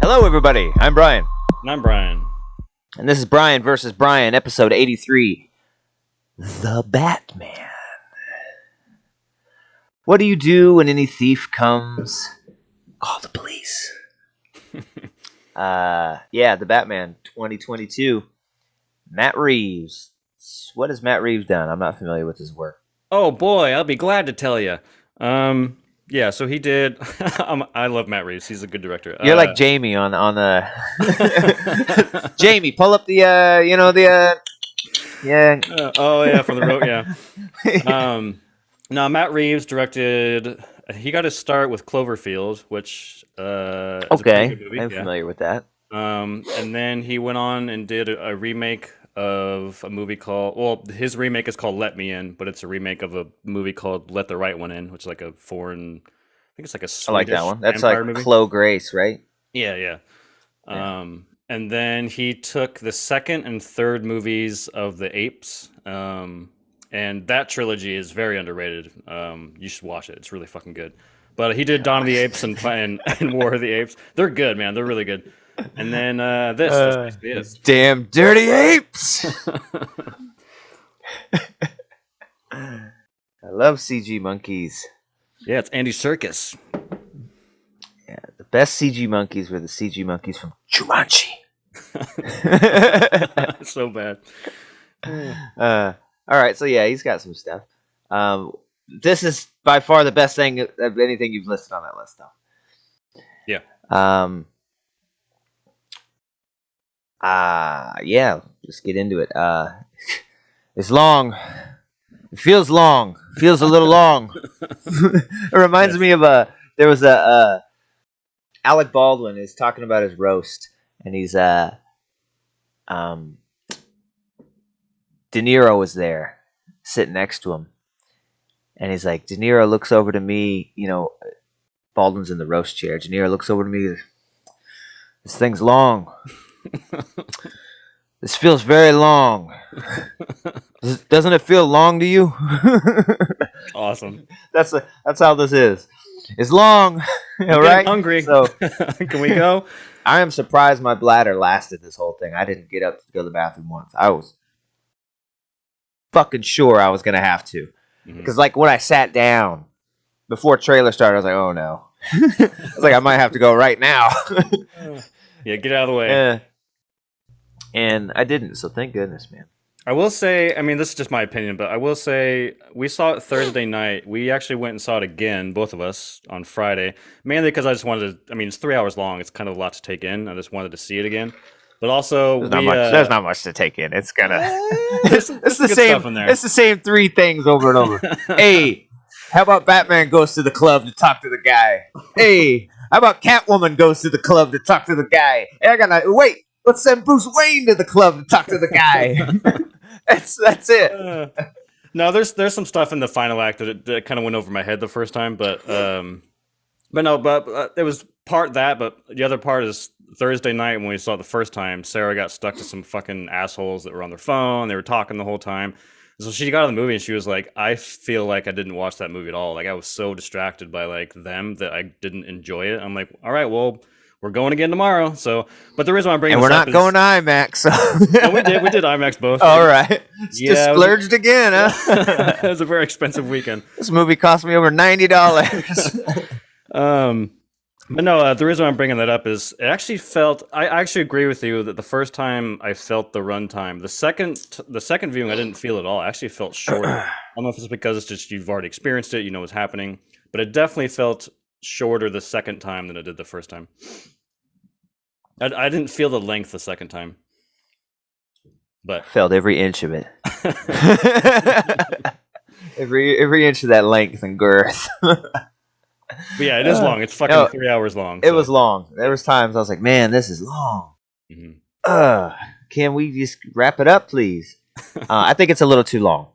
Hello, everybody. I'm Bryan. And I'm Bryan. And this is Bryan versus Bryan, episode 83. The Batman. What do you do when any thief comes? Call the police. The Batman 2022. Matt Reeves. What has Matt Reeves done? I'm not familiar with his work. Oh boy, I'll be glad to tell you. So he did. I love Matt Reeves. He's a good director. You're like Jamie on the. Jamie, pull up the yeah. From the road, yeah. No, Matt Reeves directed. He got his start with Cloverfield, which is a pretty good movie. I'm familiar with that. And then he went on and did a remake of a movie called. His remake is called Let Me In, but it's a remake of a movie called Let the Right One In, which is like a foreign. I think it's like a Swedish. I like that one. That's like movie. Chloe Grace, right? Yeah. And then he took the second and third movies of the Apes, and that trilogy is very underrated. You should watch it; it's really fucking good. But he did Dawn of the Apes and War of the Apes. They're good, man. They're really good. And then that's basically it. Damn dirty apes! I love CG monkeys. Yeah, it's Andy Serkis. Yeah, the best CG monkeys were the CG monkeys from Jumanji. So bad. All right, so yeah, he's got some stuff. This is by far the best thing of anything you've listed on that list, though. Yeah. Let's get into it. It's long. It feels long. Feels a little long. It reminds me of there was Alec Baldwin is talking about his roast, and he's De Niro was there, sitting next to him, and he's like, De Niro looks over to me, Baldwin's in the roast chair. De Niro looks over to me. This thing's long. This feels very long. Doesn't it feel long to you? Awesome. That's how this is. It's long. I'm right? Hungry. So can we go? I am surprised my bladder lasted this whole thing. I didn't get up to go to the bathroom once. I was fucking sure I was gonna have to, because like when I sat down before trailer started, I was like, oh no. I was like, I might have to go right now. Yeah, get out of the way. And I didn't, so thank goodness, man. I will say, this is just my opinion, but I will say we saw it Thursday night. We actually went and saw it again, both of us, on Friday. Mainly because I just wanted to, it's 3 hours long. It's kind of a lot to take in. I just wanted to see it again. But also, there's not much to take in. It's kind of it's the same stuff in there. It's the same three things over and over. Hey, how about Batman goes to the club to talk to the guy? Hey, how about Catwoman goes to the club to talk to the guy? Hey, wait. Let's send Bruce Wayne to the club to talk to the guy. That's it. No, there's some stuff in the final act that kind of went over my head the first time, but it was part that, but the other part is Thursday night when we saw it the first time. Sarah got stuck to some fucking assholes that were on their phone. They were talking the whole time. So she got out of the movie and she was like, I feel like I didn't watch that movie at all. Like I was so distracted by like them that I didn't enjoy it. I'm like, all right, well, we're going again tomorrow. So, but the reason why I'm bringing this up is... we're not going to IMAX. So. No, we did IMAX both. All right. Just splurged again, huh? It was a very expensive weekend. This movie cost me over $90. But no, the reason why I'm bringing that up is I actually agree with you that the first time I felt the runtime. The second viewing I didn't feel at all. I actually felt shorter. I don't know if it's because it's just you've already experienced it, you know what's happening, but it definitely felt shorter the second time than it did the first time. I didn't feel the length the second time, but felt every inch of it. every inch of that length and girth. But yeah, it is long. It's fucking 3 hours long. It was long. There was times I was like, man, this is long. Can we just wrap it up, please? I think it's a little too long.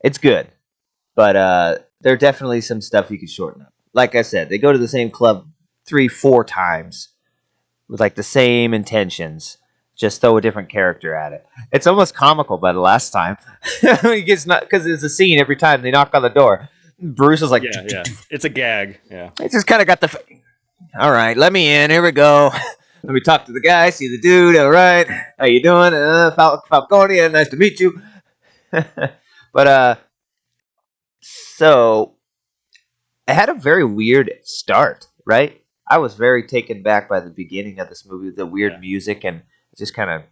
It's good, but there are definitely some stuff you could shorten up. Like I said, they go to the same club 3-4 times with like the same intentions. Just throw a different character at it. It's almost comical by the last time. He gets not because it's a scene every time they knock on the door. Bruce is like, yeah. It's a gag. Yeah. It just kind of got the. All right, let me in. Here we go. Let me talk to the guy, see the dude, all right. How you doing? Falcone, nice to meet you. But, so, it had a very weird start, right? I was very taken back by the beginning of this movie, the weird Yeah. music, and it just kind of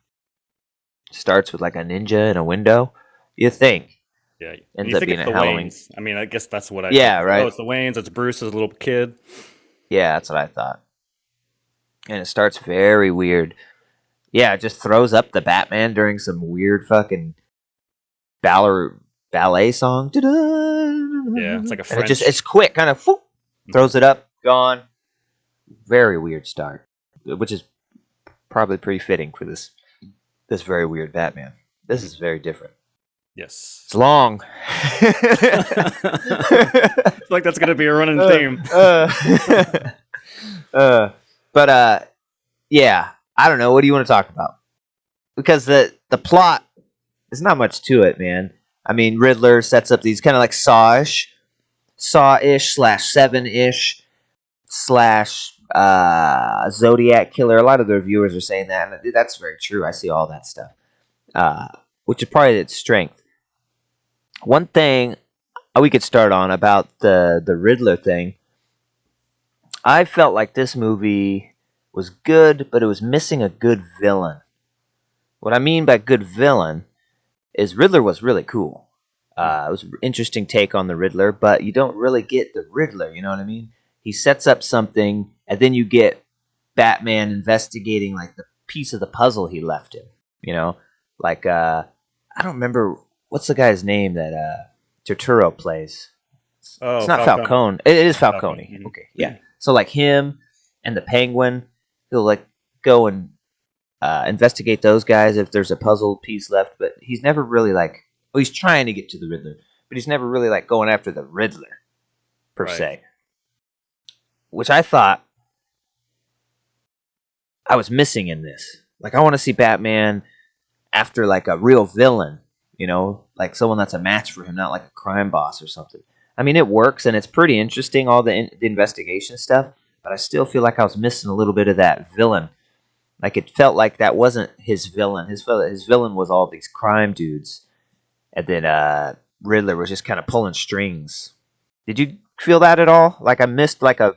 starts with like a ninja in a window. You think. Yeah, and Ends you up think being it's a the Halloween. Waynes. I mean, I guess that's what I thought. Yeah, It's like, oh, right? it's the Waynes. It's Bruce as a little kid. Yeah, that's what I thought. And it starts very weird. Yeah, it just throws up the Batman during some weird fucking ballet ballet song. Yeah, it's like a And it's French. quick, kind of whoop, Mhm. throws it up, gone. Very weird start, which is probably pretty fitting for this very weird Batman. This Mhm. is very different. Yes. It's long. I feel like that's gonna be a running uh, theme. uh, but yeah, I don't know. What do you want to talk about? Because the plot, there's not much to it, man. I mean, Riddler sets up these kind of like Saw-ish slash Seven-ish slash Zodiac killer. A lot of the reviewers are saying that, and that's very true. I see all that stuff, uh, which is probably its strength. One thing we could start on about the Riddler thing. I felt like this movie was good, but it was missing a good villain. What I mean by good villain is Riddler was really cool. It was an interesting take on the Riddler, but you don't really get the Riddler. You know what I mean? He sets up something, and then you get Batman investigating like the piece of the puzzle he left him. You know, like I don't remember what's the guy's name that Turturro plays. It's Oh, not Falcone. Falcone. It is Falcone. Falcone. Okay, yeah. Mhm. So like him and the Penguin, he'll like go and investigate those guys if there's a puzzle piece left. But he's never really like. Well, he's trying to get to the Riddler, but he's never really like going after the Riddler per Right. se. Which I thought I was missing in this. Like I want to see Batman after like a real villain, you know, like someone that's a match for him, not like a crime boss or something. I mean, it works and it's pretty interesting, all the investigation stuff, but I still feel like I was missing a little bit of that villain. Like it felt like that wasn't his villain. His villain was all these crime dudes, and then Riddler was just kind of pulling strings. Did you feel that at all? Like I missed like a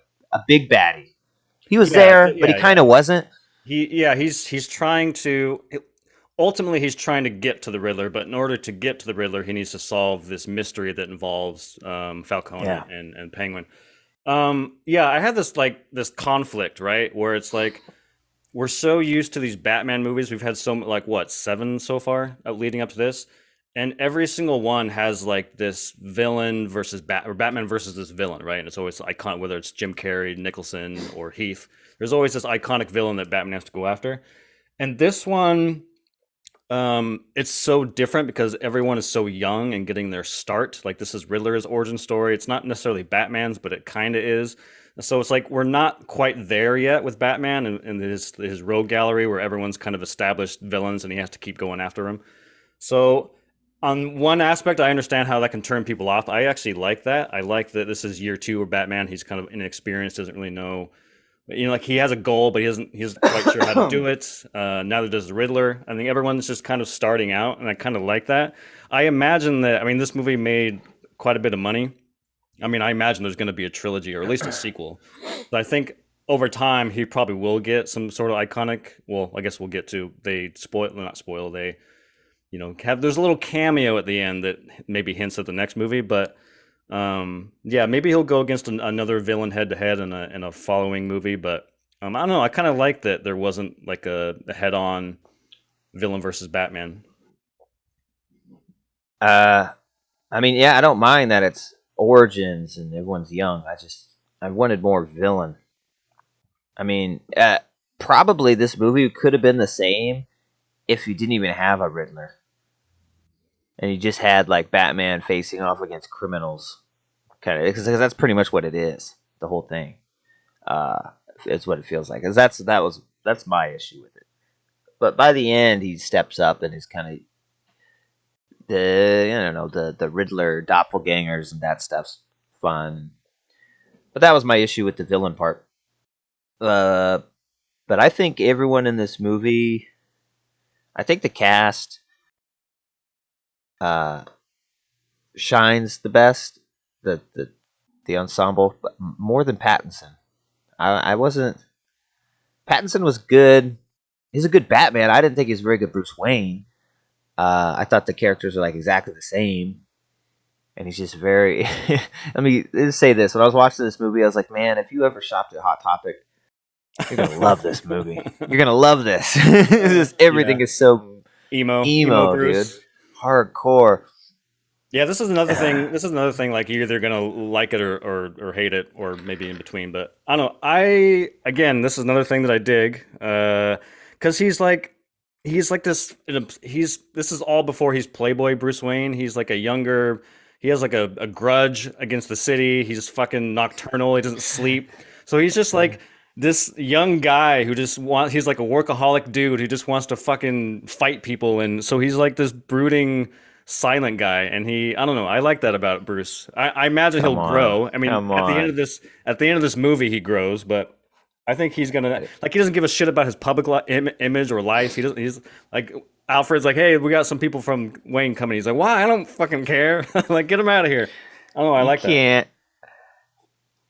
big baddie. He was Yeah. there, but he Yeah. kind Yeah. of wasn't. He's trying to. Ultimately, he's trying to get to the Riddler, but in order to get to the Riddler, he needs to solve this mystery that involves Falcone Yeah. and Penguin. Yeah, I had this conflict, right, where it's like we're so used to these Batman movies. We've had so like what 7 so far leading up to this, and every single one has like this villain versus or Batman versus this villain, right? And it's always iconic, whether it's Jim Carrey, Nicholson, or Heath. There's always this iconic villain that Batman has to go after. And this one, it's so different because everyone is so young and getting their start. Like this is Riddler's origin story. It's not necessarily Batman's, but it kind of is. So it's like we're not quite there yet with Batman and his rogue gallery where everyone's kind of established villains and he has to keep going after them. So on one aspect, I understand how that can turn people off. I actually like that. I like that this is year 2 of Batman. He's kind of inexperienced, doesn't really know, like he has a goal, but he isn't quite sure how to do it. Neither does the Riddler. I think everyone's just kind of starting out, and I kind of like that. I imagine that. I mean, this movie made quite a bit of money. I mean, I imagine there's going to be a trilogy or at least a sequel. So I think over time he probably will get some sort of iconic. Well, I guess we'll get to they spoil not spoil they have there's a little cameo at the end that maybe hints at the next movie, but yeah, maybe he'll go against another villain head to head in a following movie. But I don't know. I kind of like that there wasn't like a head on villain versus Batman. Uh, I mean, yeah, I don't mind that it's origins and everyone's young. I wanted more villain. I mean, probably this movie could have been the same if you didn't even have a Riddler and you just had like Batman facing off against criminals, kind of, because that's pretty much what it is. The whole thing, uh, it's what it feels like. Cause that's my issue with it. But by the end, he steps up and is kind of the I don't know the Riddler doppelgangers and that stuff's fun. But that was my issue with the villain part. Uh, But I think everyone in this movie, I think the cast uh, shines the best. The ensemble, but more than Pattinson. I wasn't. Pattinson was good. He's a good Batman. I didn't think he was a very good Bruce Wayne. I thought the characters are like exactly the same, and he's just very. Let me just say this: when I was watching this movie, I was like, "Man, if you ever shopped at Hot Topic, you're gonna love this movie. You're gonna love this. Just, everything is so emo emo, dude. Bruce. Hardcore." Yeah, this is another thing. This is another thing. Like you're either gonna like it or hate it, or maybe in between. But I don't know. Again, this is another thing that I dig, because he's like this. This is all before he's Playboy Bruce Wayne. He's like a younger. He has like a grudge against the city. He's fucking nocturnal. He doesn't sleep. So he's just like this young guy who just wants. He's like a workaholic dude who just wants to fucking fight people, and so he's like this brooding silent guy, and I don't know, I like that about Bruce. I imagine Come he'll on, grow. I mean, come at the end on. of this movie he grows, but I think he's gonna, like, he doesn't give a shit about his public image or life. He doesn't. He's like, Alfred's like, hey, we got some people from Wayne coming. He's like, why? I don't fucking care. Like, get him out of here. I don't know, I You like that. can't.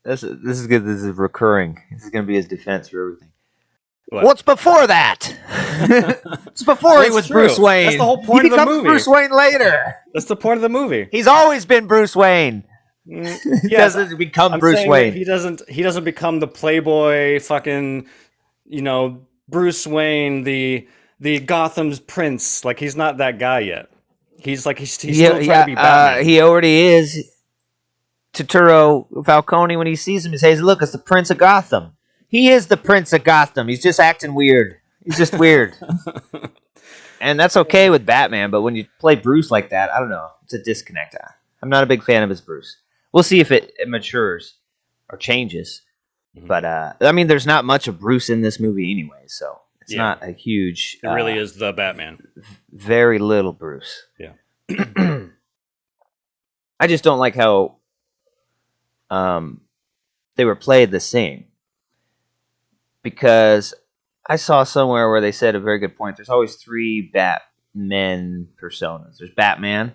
This is good. This is recurring. This is gonna be his defense for everything. What? What's before that? It's before Well, he it's was true. Bruce Wayne. That's the whole He point of the becomes movie. Bruce Wayne later. That's the point of the movie. He's always been Bruce Wayne. He Yes, doesn't become I'm Bruce saying Wayne. that he doesn't become the playboy fucking, Bruce Wayne, the Gotham's prince. Like, he's not that guy yet. He's like, he's still trying to be Batman. He already is. Totoro Falcone, when he sees him, he says, "Look, it's the Prince of Gotham." He is the Prince of Gotham. He's just acting weird. He's just weird. And that's okay with Batman, but when you play Bruce like that, I don't know. It's a disconnect. I'm not a big fan of his Bruce. We'll see if it matures or changes. But, I mean, there's not much of Bruce in this movie anyway, so it's not a huge... It really is the Batman. Very little Bruce. Yeah. I just don't like how they were played the same. Because I saw somewhere where they said a very good point. There's always three Batman personas. There's Batman,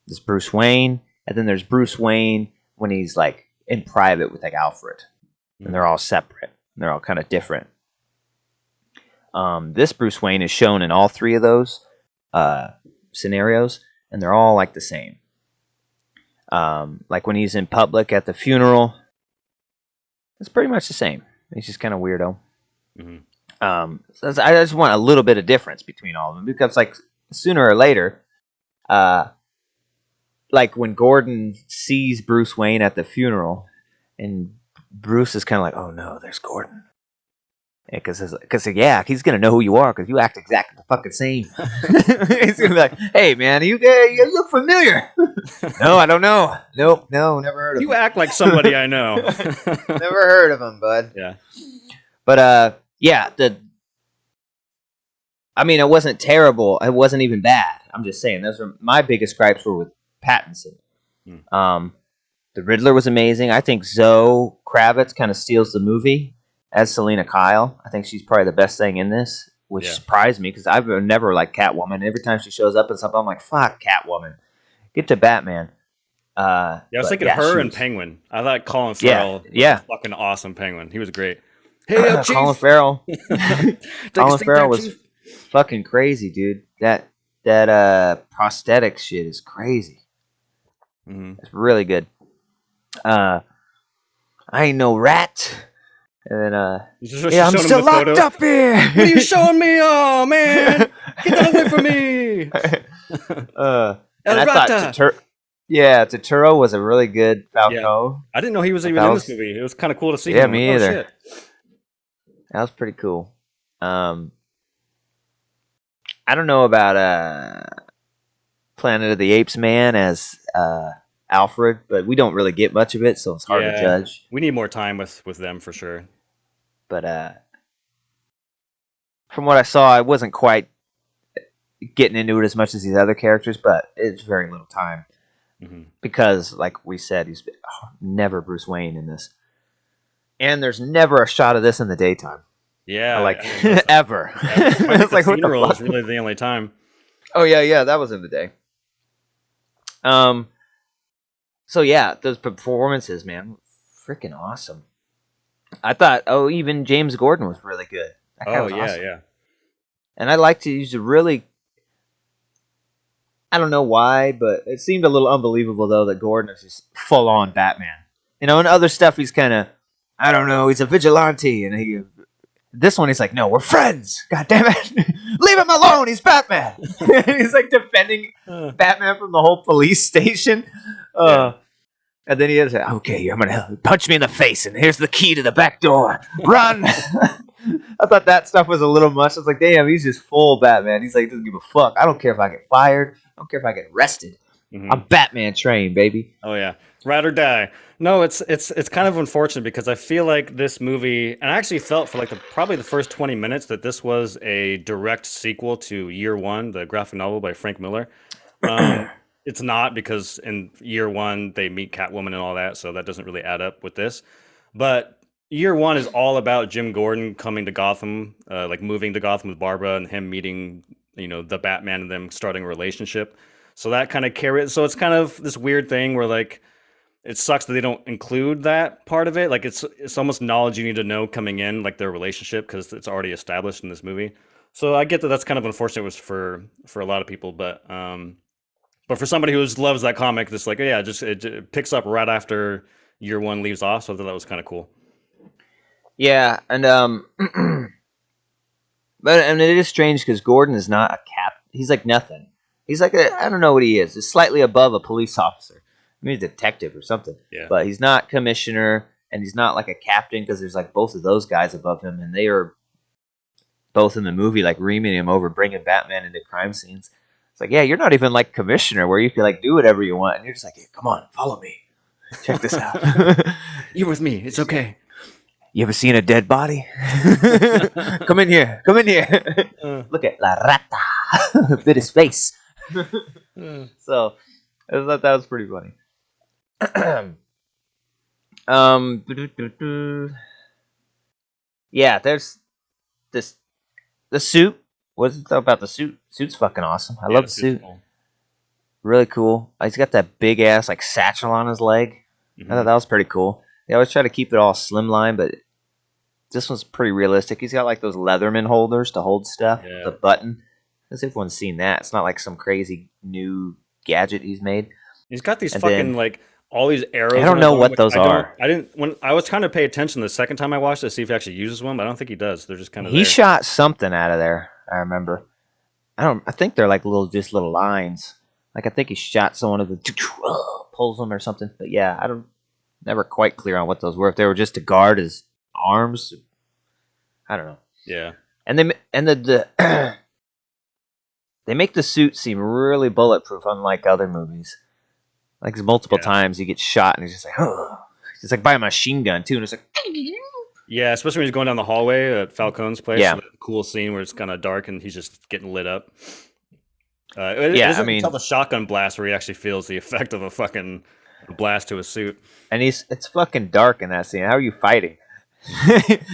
there's Bruce Wayne, and then there's Bruce Wayne when he's like in private with like Alfred. And they're all separate. They're all kind of different. This Bruce Wayne is shown in all three of those scenarios, and they're all like the same. Like when he's in public at the funeral, it's pretty much the same. He's just kind of weirdo. So I just want a little bit of difference between all of them, because like sooner or later, like when Gordon sees Bruce Wayne at the funeral, and Bruce is kind of like, "Oh no, there's Gordon," because he's gonna know who you are because you act exactly the fucking same. He's gonna be like, "Hey man, you look familiar." No, I don't know. Nope, no, never heard of him. You act like somebody I know. Never heard of him, bud. Yeah. But yeah, I mean, it wasn't terrible. It wasn't even bad. I'm just saying, those were my biggest gripes were with Pattinson. The Riddler was amazing. I think Zoe Kravitz kind of steals the movie as Selena Kyle. I think she's probably the best thing in this, which surprised me because I've never liked Catwoman. Every time she shows up in something, I'm like, "Fuck Catwoman, get to Batman." I was thinking her and Penguin. I thought Colin Farrell was fucking awesome Penguin. He was great. Hey, Chief. Colin Farrell. Colin Farrell was fucking crazy, dude. That prosthetic shit is crazy. It's really good. I ain't no rat. And then I'm still locked up here. What are you showing me? Oh man, get that away from me. And I thought Totoro was a really good Falcone. Yeah. I didn't know he was even in this movie. It was kind of cool to see him. Yeah, me either. Shit. That was pretty cool. I don't know about Planet of the Apes man as Alfred, but we don't really get much of it, so it's hard to judge. We need more time with them for sure. But from what I saw, I wasn't quite getting into it as much as these other characters, but it's very little time. Because, like we said, he's never Bruce Wayne in this. And there's never a shot of this in the daytime. Yeah, like I mean, that's, ever. yeah, I think It's the like what the funeral fuck? is really the only time. Oh yeah, that was in the day. Um, so yeah, those performances, man, freaking awesome. I thought, oh, even James Gordon was really good. That guy Oh was yeah, awesome, yeah. and I liked to use a really. I don't know why, but it seemed a little unbelievable though that Gordon is just full on Batman. You know, in other stuff he's kind of, I don't know, he's a vigilante, and he. This one he's like, no, we're friends. God damn it, leave him alone. He's Batman. He's like defending Uh, Batman from the whole police station. yeah. And then he is like, okay, I'm gonna punch me in the face, and here's the key to the back door. Run! I thought that stuff was a little much. I was like, damn, he's just full Batman. He's like, doesn't give a fuck. I don't care if I get fired. I don't care if I get arrested. Hmm. I'm Batman trained, baby. Oh yeah, ride or die. No, it's kind of unfortunate because I feel like this movie, and I actually felt for like probably the first 20 minutes that this was a direct sequel to Year One, the graphic novel by Frank Miller. Um, it's not because in Year One they meet Catwoman and all that, so that doesn't really add up with this. But Year One is all about Jim Gordon coming to Gotham, like moving to Gotham with Barbara and him meeting, the Batman and them starting a relationship. So that kind of carries. So it's kind of this weird thing where like it sucks that they don't include that part of it. Like it's almost knowledge you need to know coming in, like their relationship, because it's already established in this movie. So I get that that's kind of unfortunate was for a lot of people, but for somebody who loves that comic, just like yeah, it picks up right after Year One leaves off. So I thought that was kind of cool. Yeah, and but and it is strange because Gordon is not a cap. He's like nothing. He's like I don't know what he is. He's slightly above a police officer. Maybe a detective or something. Yeah. But he's not commissioner, and he's not like a captain because there's like both of those guys above him, and they are both in the movie like reaming him over, bringing Batman into crime scenes. It's like, yeah, you're not even like commissioner where you can like do whatever you want, and you're just like, hey, come on, follow me, check this out. You're with me. It's okay. You ever seen a dead body? Come in here. Come in here. Look at La Rata. Bit his face. So I thought that was pretty funny. um, yeah, there's this the suit. What's it about the suit? Suit's fucking awesome. I Yeah, love the this is suit. cool. Really cool. He's got that big ass like satchel on his leg. I thought Hmm. that was pretty cool. They always try to keep it all slimline, but this one's pretty realistic. He's got like those Leatherman holders to hold stuff. Yeah. The button. Because everyone's seen that. It's not like some crazy new gadget he's made. He's got these And fucking then like all these arrows I on don't his know arm, what which those are. I didn't when I was trying to pay attention the second time I watched it to see if he actually uses one, but I don't think he does. They're just kind of He there. shot something out of there. I remember. I think they're like little lines. Like I think he shot someone of the pulls them or something. But yeah, I don't never quite clear on what those were. If they were just to guard his arms, I don't know. Yeah. And the they make the suit seem really bulletproof, unlike other movies. Like multiple Yeah. times he gets shot and he's just like, oh, it's like by a machine gun too, and it's like, Yeah, especially when he's going down the hallway at Falcone's place. yeah, So that cool scene where it's kind of dark and he's just getting lit up. It yeah. I isn't until mean, the shotgun blast where he actually feels the effect of a fucking blast to his suit. and it's fucking dark in that scene. How are you fighting?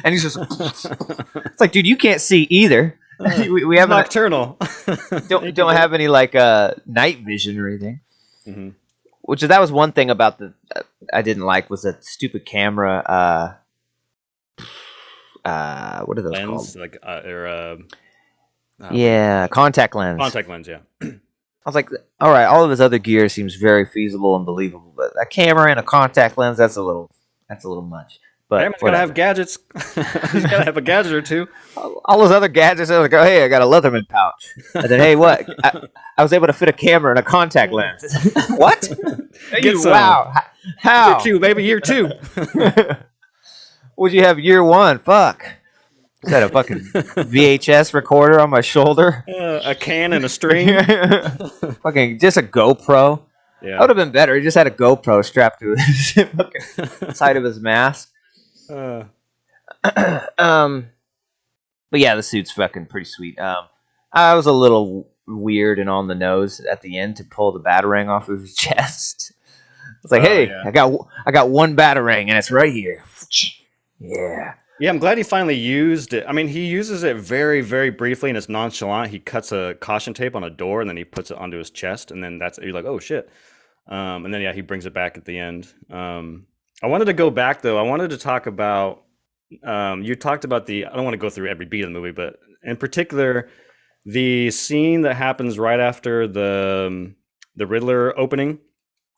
And he's just, it's like, dude, you can't see either. We He's haven't nocturnal. don't have any like night vision or anything. Hmm. Which that was one thing about the I didn't like was that stupid camera. What are those Lens, called? like Yeah, contact lens. contact lens. Yeah. I was like, all right, all of his other gear seems very feasible and believable, but a camera and a contact lens, that's a little much. But Batman's gotta have gadgets. He's gotta have a gadget or two. all those other gadgets, I was like, oh, hey, I got a Leatherman pouch. And then, hey, what? I was able to fit a camera and a contact lens. What? Get some. Wow. How? Year two, baby, year two. Would you have year one? Fuck. Is that a fucking VHS recorder on my shoulder? A can and a string. Fucking just a GoPro. That Yeah. would have been better. He just had a GoPro strapped to his fucking side of his mask. Uh, But yeah, the suit's fucking pretty sweet. I was a little weird and on the nose at the end to pull the batarang off of his chest. It's like, hey, yeah. I got one batarang and it's right here. Yeah. Yeah, I'm glad he finally used it. I mean, he uses it very, very briefly, and it's nonchalant. He cuts a caution tape on a door, and then he puts it onto his chest, and then you're like, oh shit. And then yeah, he brings it back at the end. I wanted to go back though. I wanted to talk about. You talked about the. I don't want to go through every beat of the movie, but in particular, the scene that happens right after the Riddler opening.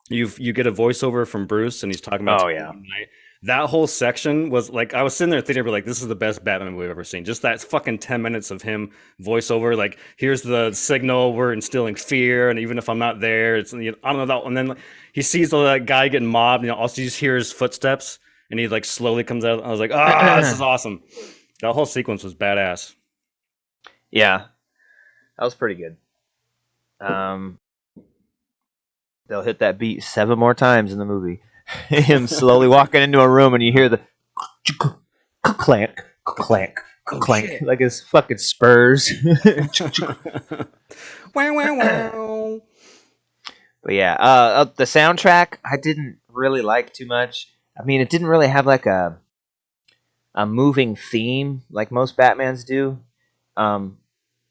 You get a voiceover from Bruce, and he's talking about Oh Tomorrow yeah. Night. That whole section was like I was sitting there thinking, like, this is the best Batman movie I've ever seen. Just that fucking 10 minutes of him voiceover, like, here's the signal, we're instilling fear, and even if I'm not there, it's I don't know that. And then like, he sees the guy getting mobbed, also you just hear his footsteps, and he like slowly comes out. I was like, this is awesome. That whole sequence was badass. Yeah, that was pretty good. They'll hit that beat 7 more times in the movie. Him slowly walking into a room, and you hear the clank, clank, clank, like his fucking spurs. Wow, wow, wow. But yeah, the soundtrack I didn't really like too much. I mean, it didn't really have like a moving theme like most Batmans do.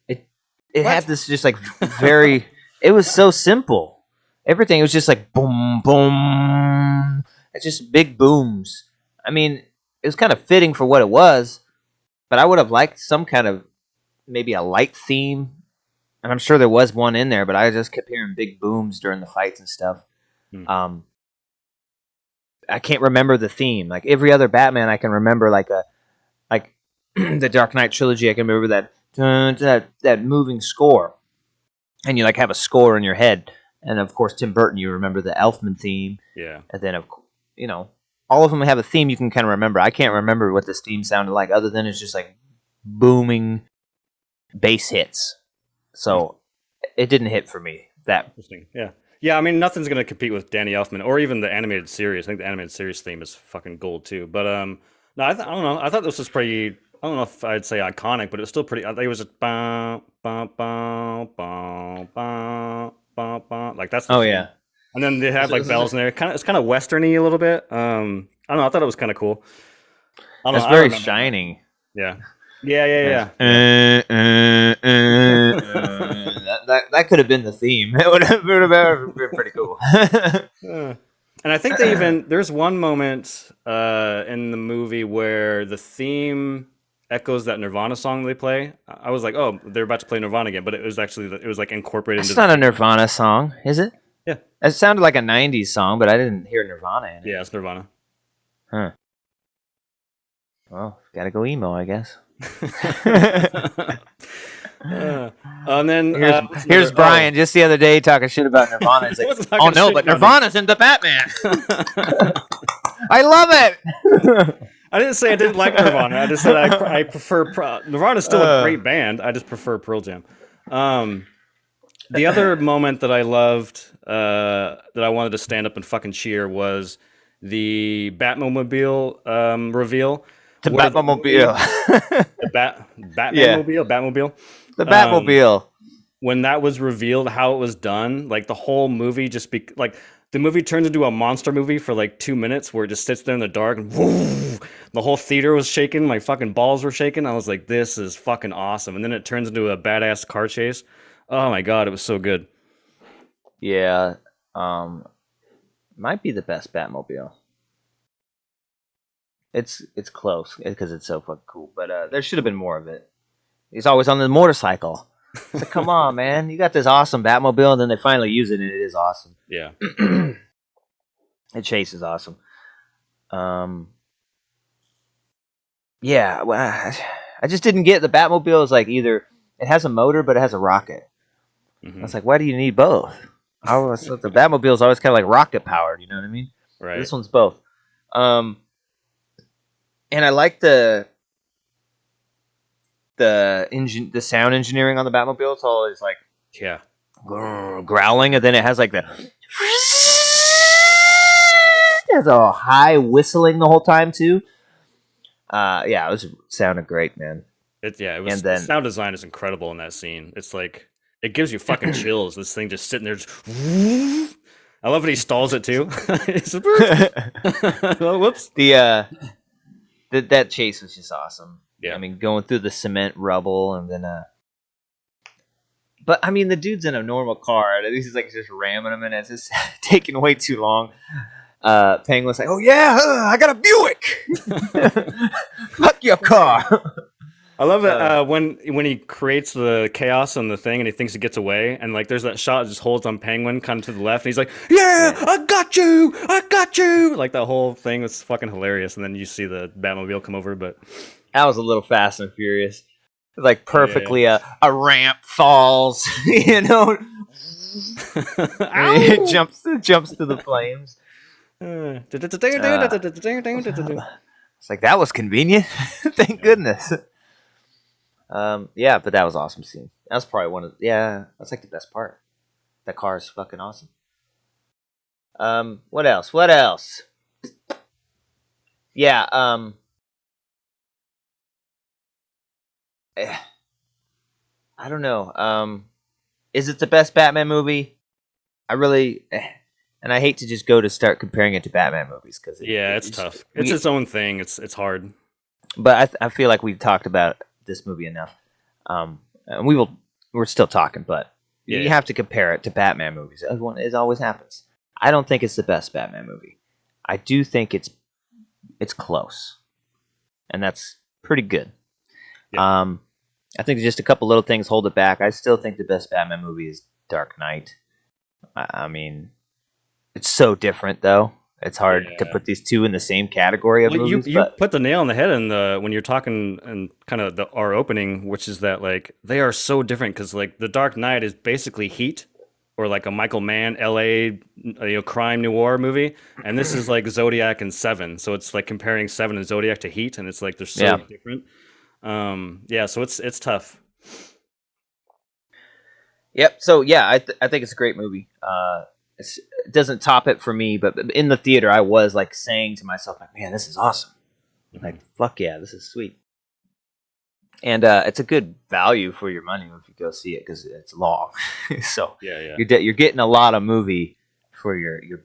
It had this just like very. It was so simple. Everything was just like boom, boom. It's just big booms. I mean, it was kind of fitting for what it was, but I would have liked some kind of maybe a light theme. And I'm sure there was one in there, but I just kept hearing big booms during the fights and stuff. I can't remember the theme. Like every other Batman, I can remember like the Dark Knight trilogy. I can remember that moving score, and you like have a score in your head. And of course, Tim Burton, you remember the Elfman theme. Yeah. And then, all of them have a theme you can kind of remember. I can't remember what this theme sounded like, other than it's just like booming bass hits. So it didn't hit for me. That Interesting. Yeah. Yeah, I mean, nothing's going to compete with Danny Elfman or even the animated series. I think the animated series theme is fucking gold too. But no, I don't know. I thought this was pretty. I don't know if I'd say iconic, but it was still pretty. I think it was just bum, bum, bum, bum, bum, bum, bum. Like that's the theme. yeah. And then they have like bells in there. It's kind of westerny a little bit. I don't know. I thought it was kind of cool. I don't That's know. very Shining. Yeah. Yeah. That could have been the theme. It would have been pretty cool. And I think there's one moment in the movie where the theme echoes that Nirvana song they play. I was like, oh, they're about to play Nirvana again, but it was like incorporated. It's not a Nirvana song, is it? Yeah, it sounded like a '90s song, but I didn't hear Nirvana in it. Yeah, it's Nirvana. Huh. Well, gotta go emo, I guess. And then here's Bryan just the other day talking shit about Nirvana. He's like, oh no, but Nirvana's in the Batman. I love it. I didn't say I didn't like Nirvana. I just said I prefer Nirvana's still a great band. I just prefer Pearl Jam. The other moment that I loved that I wanted to stand up and fucking cheer was the Batmobile reveal. The Batmobile. Batmobile. The Batmobile. When that was revealed, how it was done, like the whole movie the movie turns into a monster movie for like 2 minutes where it just sits there in the dark and whoo, the whole theater was shaking. My fucking balls were shaking. I was like, this is fucking awesome. And then it turns into a badass car chase. Oh my God, it was so good. Yeah. Might be the best Batmobile. It's close because it's so fucking cool, but there should have been more of it. He's always on the motorcycle. It's like, come on, man! You got this awesome Batmobile, and then they finally use it, and it is awesome. Yeah, the chase is awesome. Yeah, well, I just didn't get the Batmobile is like either it has a motor, but it has a rocket. Mm-hmm. I was like, why do you need both? I always thought the Batmobile is always kind of like rocket powered. You know what I mean? Right. This one's both. And I like the sound engineering on the Batmobile. It's always like growling, and then it has like the it has a high whistling the whole time too. Yeah, it sounded great, man. It was. And then, the sound design is incredible in that scene. It's like it gives you fucking chills. This thing just sitting there. I love when he stalls it too. Whoops. that chase was just awesome. Yeah. I mean, going through the cement rubble and then but I mean, the dude's in a normal car and he's like just ramming him and it's just taking way too long. Penguin's like, "Oh yeah, I got a Buick. Fuck your car." I love that when he creates the chaos on the thing and he thinks he gets away, and like there's that shot that just holds on Penguin kind of to the left, and he's like, "Yeah, I got you, I got you!" Like that whole thing was fucking hilarious. And then you see the Batmobile come over, but that was a little Fast and Furious. Like perfectly, a ramp falls, you know. It jumps to the flames. It's like that was convenient. Thank goodness. Yeah, but that was an awesome scene. That was probably that's like the best part. That car is fucking awesome. What else? Yeah, I don't know. Is it the best Batman movie? I really, and I hate to just go to start comparing it to Batman movies because it's tough. It's its own thing. It's hard. But I feel like we've talked about this movie enough. And we're still talking, but you have to compare it to Batman movies. It always happens. I don't think it's the best Batman movie. I do think it's close, and that's pretty good. Yeah. I think just a couple little things hold it back. I still think the best Batman movie is Dark Knight. I mean, it's so different though. It's hard to put these two in the same category of movies. You put the nail on the head in when you're talking and kind of our opening, which is that like they are so different because like the Dark Knight is basically Heat or like a Michael Mann LA crime noir movie, and this is like Zodiac and Seven. So it's like comparing Seven and Zodiac to Heat, and it's like they're so different. So it's tough. Yep. So yeah, I think it's a great movie. It doesn't top it for me, but in the theater, I was like saying to myself, like, "Man, this is awesome! Like, fuck yeah, this is sweet." And it's a good value for your money if you go see it because it's long. So you're getting a lot of movie for your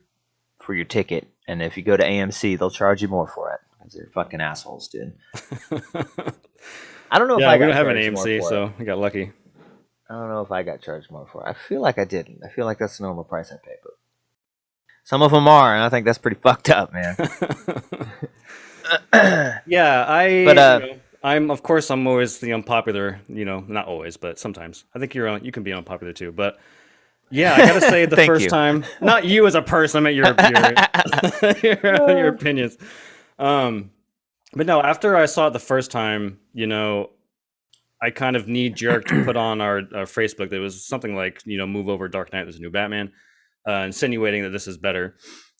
ticket. And if you go to AMC, they'll charge you more for it because they're fucking assholes, dude. I don't know if we don't have an AMC, so I got lucky. I don't know if I got charged more for it. I feel like I didn't. I feel like that's the normal price I pay, but some of them are, and I think that's pretty fucked up, man. I'm always the unpopular, not always, but sometimes. I think you can be unpopular too, but yeah, I gotta say the first time, not you as a person, I meant your opinions. But no, after I saw it the first time, I kind of knee-jerked to put on our Facebook that was something like, move over Dark Knight, there's a new Batman, insinuating that this is better.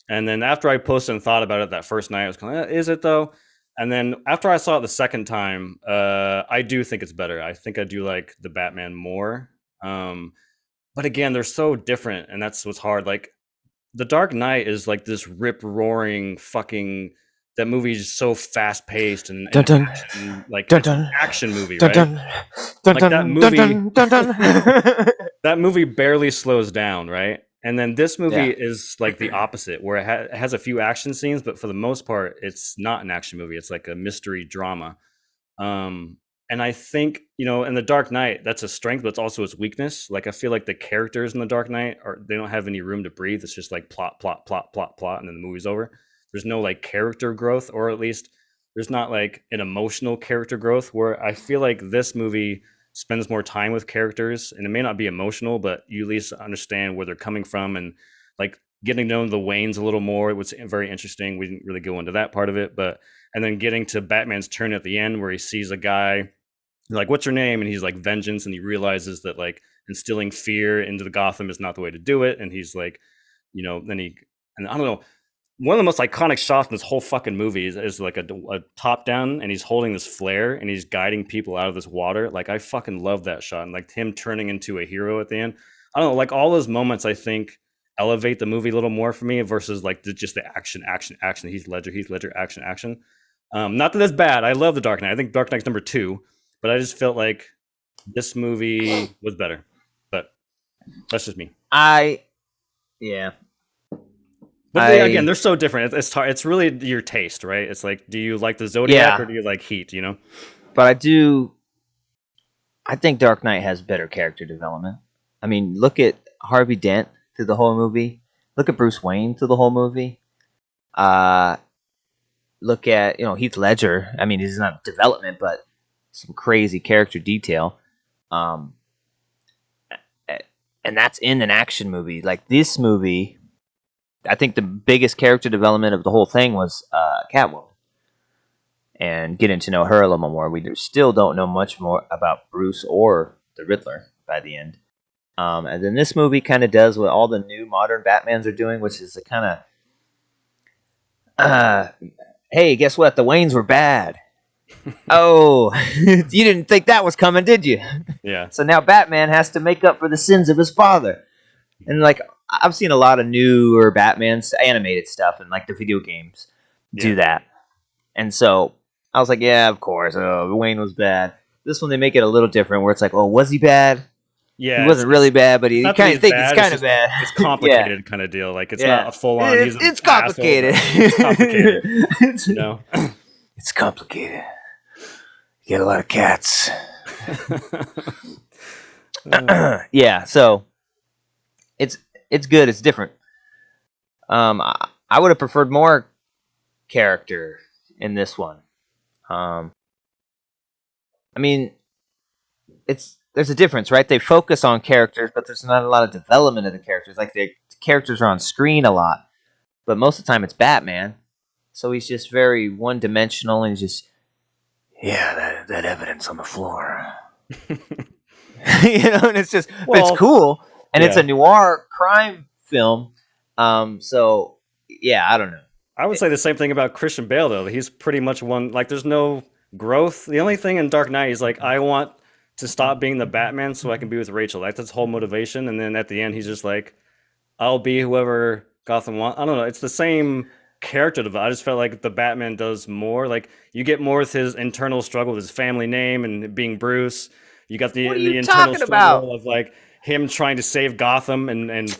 And then after I posted and thought about it that first night, I was kind of, is it though? And then after I saw it the second time, I do think it's better. I think I do like the Batman more. But again, they're so different, and that's what's hard. Like, The Dark Knight is like this rip-roaring fucking... That movie is so fast-paced and action, like it's an action movie, right? Like that movie, that movie barely slows down, right? And then this movie is like the opposite, where it has a few action scenes, but for the most part, it's not an action movie. It's like a mystery drama. And I think, in The Dark Knight, that's a strength, but it's also its weakness. Like, I feel like the characters in The Dark Knight they don't have any room to breathe. It's just like plot, plot, plot, plot, plot, and then the movie's over. There's no like character growth, or at least there's not like an emotional character growth, where I feel like this movie spends more time with characters, and it may not be emotional, but you at least understand where they're coming from, and like getting to know the Waynes a little more. It was very interesting. We didn't really go into that part of it, and then getting to Batman's turn at the end where he sees a guy like, "What's your name?" And he's like, "Vengeance," and he realizes that like instilling fear into the Gotham is not the way to do it, and he's like, and I don't know. One of the most iconic shots in this whole fucking movie is like a top down, and he's holding this flare and he's guiding people out of this water. Like, I fucking love that shot, and like him turning into a hero at the end. I don't know, like all those moments I think elevate the movie a little more for me versus like just the action. Heath Ledger, action. Not that that's bad. I love The Dark Knight. I think Dark Knight's number 2, but I just felt like this movie was better. But that's just me. Yeah. But again, they're so different. It's really your taste, right? It's like, do you like the Zodiac or do you like Heat? You know. But I think Dark Knight has better character development. I mean, look at Harvey Dent through the whole movie. Look at Bruce Wayne through the whole movie. Look at Heath Ledger. I mean, he's not development, but some crazy character detail. And that's in an action movie. Like this movie, I think the biggest character development of the whole thing was Catwoman. And getting to know her a little more. We still don't know much more about Bruce or the Riddler by the end. And then this movie kind of does what all the new modern Batmans are doing, which is a kind of, hey, guess what? The Waynes were bad. Oh, you didn't think that was coming, did you? Yeah. So now Batman has to make up for the sins of his father. And like, I've seen a lot of newer Batmans, animated stuff, and like the video games do that. And so I was like, yeah, of course. Oh, Wayne was bad. This one, they make it a little different, where it's like, oh, was he bad? Yeah, he wasn't really bad, but he kind of thinks he's kind of bad. It's complicated kind of deal. Like, it's not a full on. It's complicated. It's complicated. It's complicated. You get a lot of cats. Yeah, so it's good. It's different. I would have preferred more character in this one. I mean, there's a difference, right? They focus on characters, but there's not a lot of development of the characters. Like, the characters are on screen a lot, but most of the time it's Batman, so he's just very one-dimensional and just, that evidence on the floor. And it's just, but it's cool, and it's a noir crime film. So yeah, I don't know. I would say the same thing about Christian Bale, though. He's pretty much one. Like, there's no growth. The only thing in Dark Knight is like, I want to stop being the Batman so I can be with Rachel. That's his whole motivation. And then at the end, he's just like, I'll be whoever Gotham wants. I don't know. It's the same character development. I just felt like the Batman does more. Like, you get more with his internal struggle with his family name and being Bruce. You got the internal struggle of like him trying to save Gotham and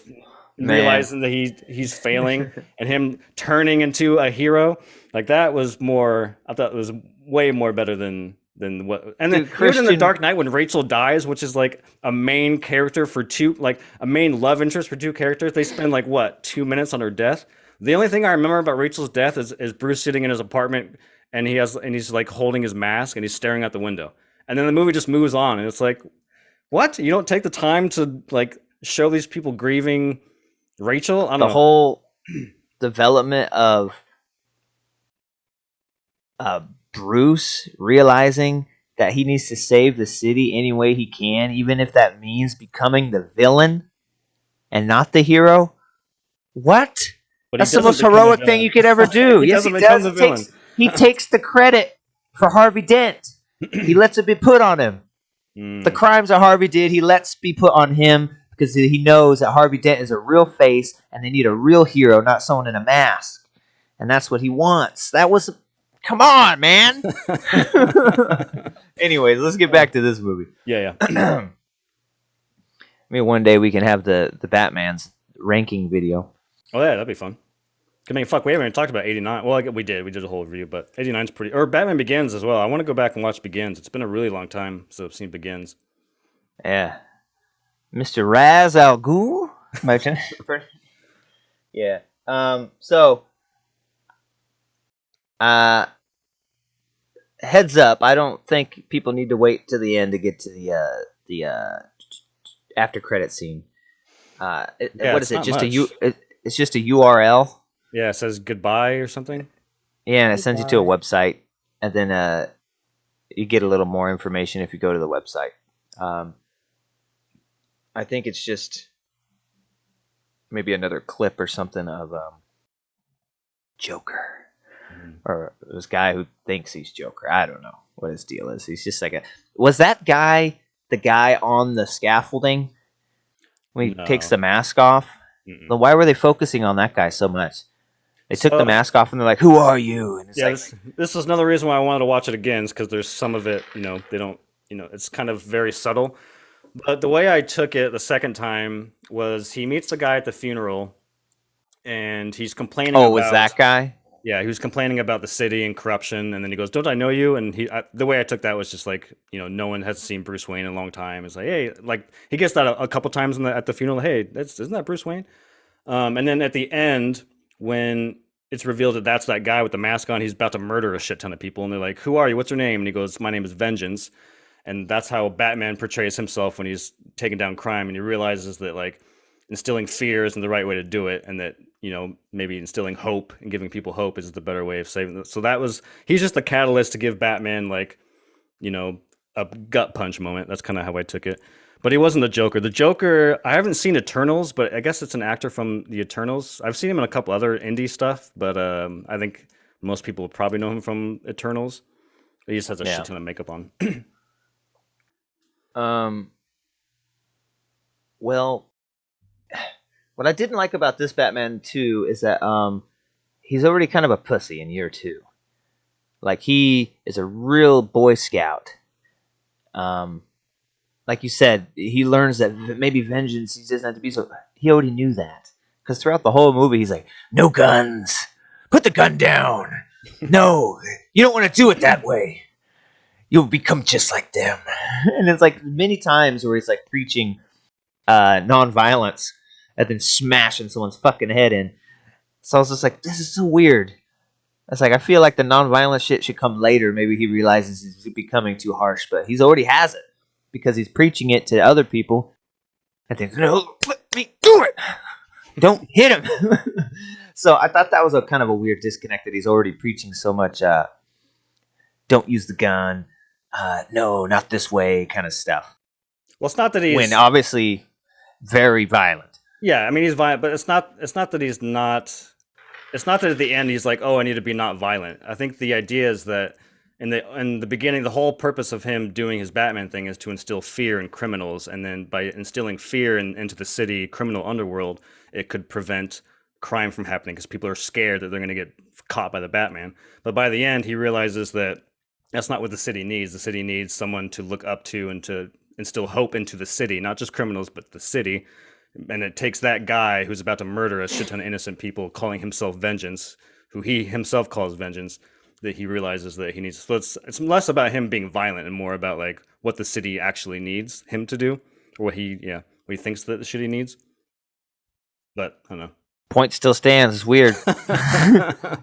realizing that he's failing and him turning into a hero. Like, that was more. I thought it was way more better than what. And then even in the Dark Knight, when Rachel dies, which is like a main character for a main love interest for two characters, they spend like 2 minutes on her death. The only thing I remember about Rachel's death is Bruce sitting in his apartment and he's like holding his mask and he's staring out the window. And then the movie just moves on and it's like, what? You don't take the time to like show these people grieving Rachel? I don't know. The whole development of Bruce realizing that he needs to save the city any way he can, even if that means becoming the villain and not the hero. What? That's the most heroic thing you could ever do. Yes, he does. He takes the credit for Harvey Dent. He lets it be put on him. The crimes that Harvey did, he lets be put on him because he knows that Harvey Dent is a real face and they need a real hero, not someone in a mask. And that's what he wants. That was... Come on, man! Anyways, let's get back to this movie. Yeah. Maybe one day we can have the Batman's ranking video. Oh, yeah, that'd be fun. I mean, we haven't even talked about 89. Well, we did a whole review, but 89's pretty... Or Batman Begins as well. I want to go back and watch Begins. It's been a really long time since I've seen Begins. Yeah. Mr. Ra's al Ghul? Yeah. Heads up, I don't think people need to wait to the end to get to the after credit scene. What is it? It's just a URL. Yeah, it says goodbye or something. Yeah, and it sends you to a website, and then you get a little more information if you go to the website. I think it's just maybe another clip or something of Joker. Or this guy who thinks he's Joker. I don't know what his deal is. He's just like was that guy the guy on the scaffolding when he takes the mask off? Then why were they focusing on that guy so much? They took the mask off and they're like, "Who are you?" And it's this is another reason why I wanted to watch it again, is because there's some of it, they don't, it's kind of very subtle. But the way I took it the second time was he meets the guy at the funeral, and he's complaining Oh, was about. that guy? Yeah, he was complaining about the city and corruption, and then he goes, "Don't I know you?" And the way I took that was just like, no one has seen Bruce Wayne in a long time. It's like, hey, like he gets that a couple times at the funeral. Hey, isn't that Bruce Wayne? And then at the end, when it's revealed that that's that guy with the mask on, he's about to murder a shit ton of people, and they're like, "Who are you? What's your name?" And he goes, "My name is Vengeance." And that's how Batman portrays himself when he's taking down crime, and he realizes that like instilling fear isn't the right way to do it, and that maybe instilling hope and giving people hope is the better way of saving them. So he's just the catalyst to give Batman like you know a gut punch moment. That's kind of how I took it. But he wasn't the Joker. The Joker, I haven't seen Eternals, but I guess it's an actor from the Eternals. I've seen him in a couple other indie stuff, but I think most people probably know him from Eternals. He just has a shit Yeah. ton of makeup on. Um. Well, what I didn't like about this Batman too is that he's already kind of a pussy in year two. Like he is a real Boy Scout. Um, like you said, he learns that maybe vengeance he doesn't have to be so. He already knew that because throughout the whole movie he's like, "No guns, put the gun down. No, you don't want to do it that way. You'll become just like them." And it's like many times where he's like preaching non-violence and then smashing someone's fucking head in. So I was just like, this is so weird. It's like I feel like the non-violent shit should come later. Maybe he realizes he's becoming too harsh, but he's already has it because he's preaching it to other people. And then no, let me do it. Don't hit him. So I thought that was a kind of a weird disconnect that he's already preaching so much. Don't use the gun. No, not this way, kind of stuff. Well, it's not that When he's. obviously very violent. Yeah, I mean he's violent, but it's not. It's not that he's not. It's not that at the end he's like, "Oh, I need to be not violent." I think the idea is that in the beginning, the whole purpose of him doing his Batman thing is to instill fear in criminals, and then by instilling fear into the city criminal underworld, it could prevent crime from happening because people are scared that they're going to get caught by the Batman. But by the end, he realizes that that's not what the city needs. The city needs someone to look up to and to instill hope into the city, not just criminals, but the city. And it takes that guy who's about to murder a shit ton of innocent people, calling himself Vengeance, who he himself calls Vengeance, that he realizes that he needs. So it's less about him being violent and more about like what the city actually needs him to do, or what he thinks that the city needs. But I don't know. Point still stands. It's weird.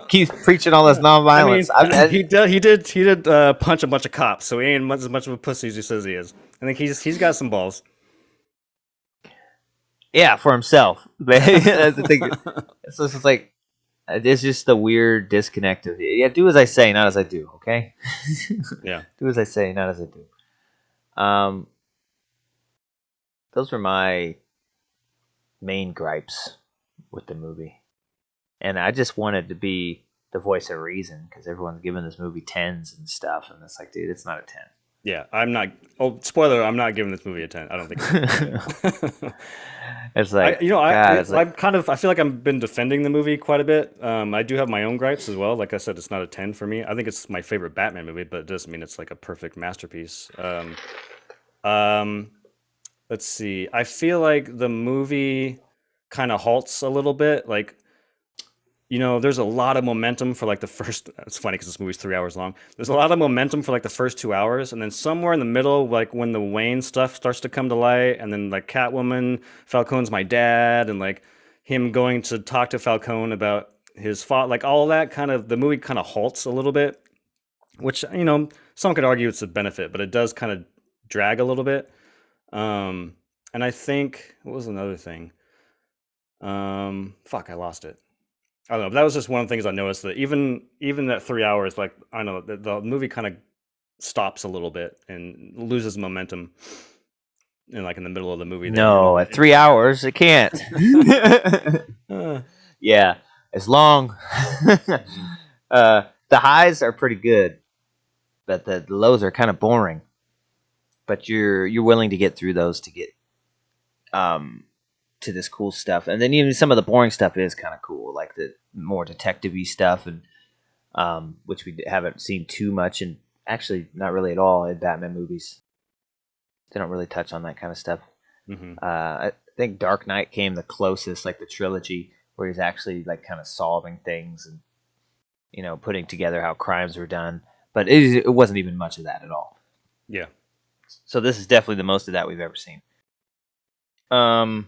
Keeps preaching all this I mean, nonviolence. he did punch a bunch of cops, so he ain't as much of a pussy as he says he is. I think he's got some balls. Yeah, for himself. That's the thing. So it's just like it's just the weird disconnect of do as I say, not as I do. Okay. Yeah. Do as I say, not as I do. Those were my main gripes with the movie, and I just wanted to be the voice of reason because everyone's giving this movie tens and stuff, and it's like, dude, it's not a 10. Yeah, I'm not. Oh, spoiler! I'm not giving this movie a 10. I don't think. It's like, I'm kind of. I feel like I've been defending the movie quite a bit. I do have my own gripes as well. Like I said, it's not a 10 for me. I think it's my favorite Batman movie, but it doesn't mean it's like a perfect masterpiece. Let's see. I feel like the movie kind of halts a little bit. Like there's a lot of momentum for like the first. It's funny because this movie's 3 hours long. There's a lot of momentum for like the first 2 hours, and then somewhere in the middle, like when the Wayne stuff starts to come to light, and then like Catwoman, Falcone's my dad, and like him going to talk to Falcone about his fault, like all that kind of the movie kind of halts a little bit, which some could argue it's a benefit, but it does kind of drag a little bit. And I think what was another thing? Fuck, I lost it. I don't know. But that was just one of the things I noticed that even that 3 hours, like I don't know, the movie kind of stops a little bit and loses momentum, and like in the middle of the movie. no, at 3 hours it can't. Yeah, it's long. The highs are pretty good, but the lows are kind of boring. But you're willing to get through those to get to this cool stuff, and then even some of the boring stuff is kind of cool, like the more detective-y stuff, and which we haven't seen too much, and actually not really at all in Batman movies. They don't really touch on that kind of stuff. Mm-hmm. I think Dark Knight came the closest, like the trilogy, where he's actually like kind of solving things and putting together how crimes were done. But it wasn't even much of that at all. Yeah. So this is definitely the most of that we've ever seen. And